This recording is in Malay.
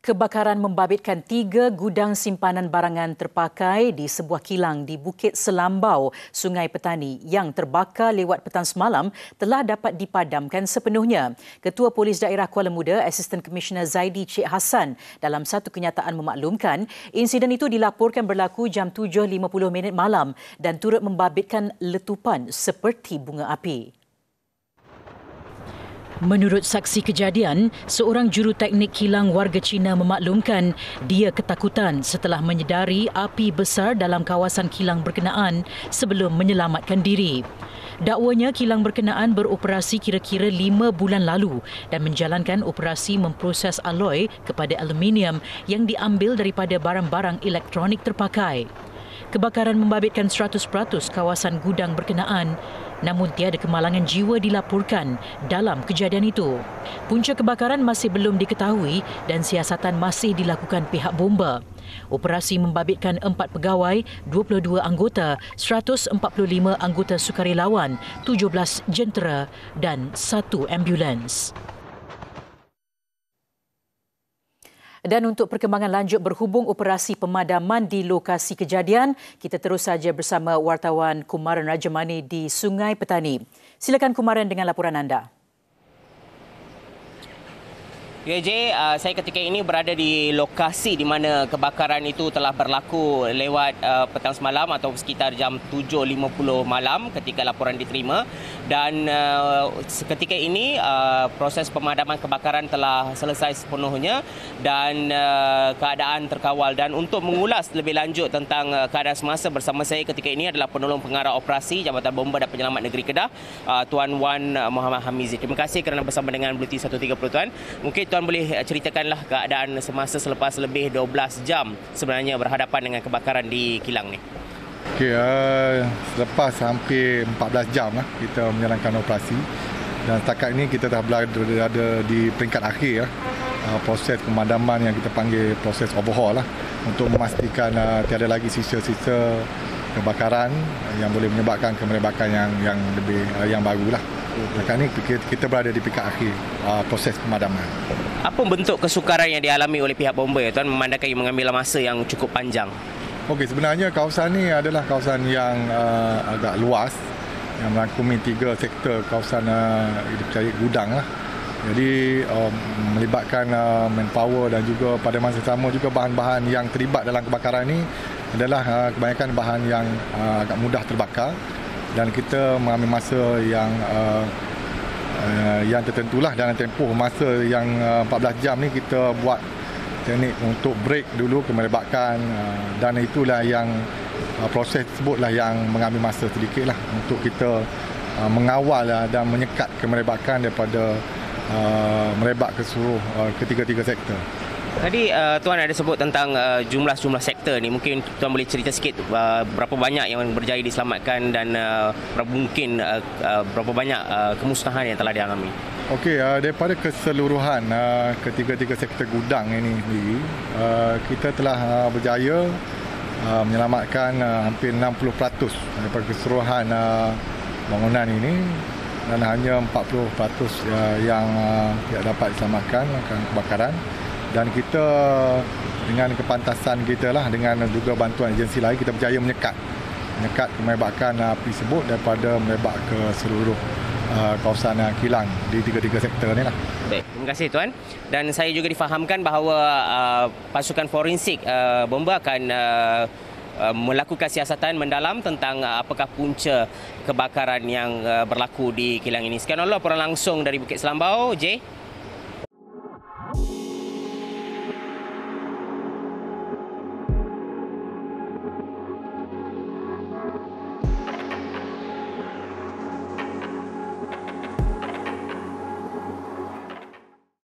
Kebakaran membabitkan 3 gudang simpanan barangan terpakai di sebuah kilang di Bukit Selambau, Sungai Petani yang terbakar lewat petang semalam telah dapat dipadamkan sepenuhnya. Ketua Polis Daerah Kuala Muda, Assistant Commissioner Zaidi Cik Hassan dalam satu kenyataan memaklumkan, insiden itu dilaporkan berlaku jam 7.50 malam dan turut membabitkan letupan seperti bunga api. Menurut saksi kejadian, seorang juruteknik kilang warga Cina memaklumkan dia ketakutan setelah menyedari api besar dalam kawasan kilang berkenaan sebelum menyelamatkan diri. Dakwanya kilang berkenaan beroperasi kira-kira 5 bulan lalu dan menjalankan operasi memproses aloi kepada aluminium yang diambil daripada barang-barang elektronik terpakai. Kebakaran membabitkan 100% kawasan gudang berkenaan, namun tiada kemalangan jiwa dilaporkan dalam kejadian itu. Punca kebakaran masih belum diketahui dan siasatan masih dilakukan pihak bomba. Operasi membabitkan 4 pegawai, 22 anggota, 145 anggota sukarelawan, 17 jentera dan 1 ambulans. Dan untuk perkembangan lanjut berhubung operasi pemadaman di lokasi kejadian, kita terus saja bersama wartawan Kumaran Rajamani di Sungai Petani. Silakan Kumaran dengan laporan anda. Ya, Jay, saya ketika ini berada di lokasi di mana kebakaran itu telah berlaku lewat petang semalam atau sekitar jam 7.50 malam ketika laporan diterima. Dan ketika ini proses pemadaman kebakaran telah selesai sepenuhnya dan keadaan terkawal. Dan untuk mengulas lebih lanjut tentang keadaan semasa bersama saya ketika ini adalah penolong pengarah operasi Jabatan Bomba dan Penyelamat Negeri Kedah, Tuan Wan Muhammad Hamizi. Terima kasih kerana bersama dengan Bulletin 130, Tuan. Mungkin Tuan boleh ceritakanlah keadaan semasa selepas lebih 12 jam sebenarnya berhadapan dengan kebakaran di kilang ni. Okey, selepas hampir 14 jam kita menjalankan operasi dan setakat ini kita dah berada di peringkat akhir proses pemadaman yang kita panggil proses overhaul untuk memastikan tiada lagi sisa-sisa kebakaran yang boleh menyebabkan kemerobakan yang lebih yang barulah. Setakat ini kita berada di peringkat akhir proses pemadaman. Apa bentuk kesukaran yang dialami oleh pihak bomba, ya, Tuan, memandangkan mengambil masa yang cukup panjang? Okey, sebenarnya kawasan ini adalah kawasan yang agak luas yang merangkumi 3 sektor kawasan dipercayai gudang lah. Jadi melibatkan manpower dan juga pada masa sama juga bahan-bahan yang terlibat dalam kebakaran ini adalah kebanyakan bahan yang agak mudah terbakar dan kita mengambil masa yang tertentulah dalam tempoh masa yang 14 jam ni kita buat teknik untuk break dulu kemerobakan dan itulah yang proses tersebutlah yang mengambil masa sedikitlah untuk kita mengawal dan menyekat kemerobakan daripada merebak ke seluruh ketiga-tiga sektor. Tadi Tuan ada sebut tentang jumlah sektor ni. Mungkin Tuan boleh cerita sikit berapa banyak yang berjaya diselamatkan dan berapa banyak kemusnahan yang telah dialami. Okey, daripada keseluruhan ketiga-tiga sektor gudang ini sendiri, kita telah berjaya menyelamatkan hampir 60% daripada keseluruhan bangunan ini dan hanya 40% yang tidak dapat diselamatkan kebakaran. Dan kita dengan kepantasan kita lah, dengan juga bantuan agensi lain, kita berjaya menyekat kemerobakan api tersebut daripada merebak ke seluruh kawasan kilang di tiga-tiga sektor ni lah. Baik, terima kasih, Tuan. Dan saya juga difahamkan bahawa pasukan forensik bomba akan melakukan siasatan mendalam tentang apakah punca kebakaran yang berlaku di kilang ini. Sekian laporan langsung dari Bukit Selambau, J.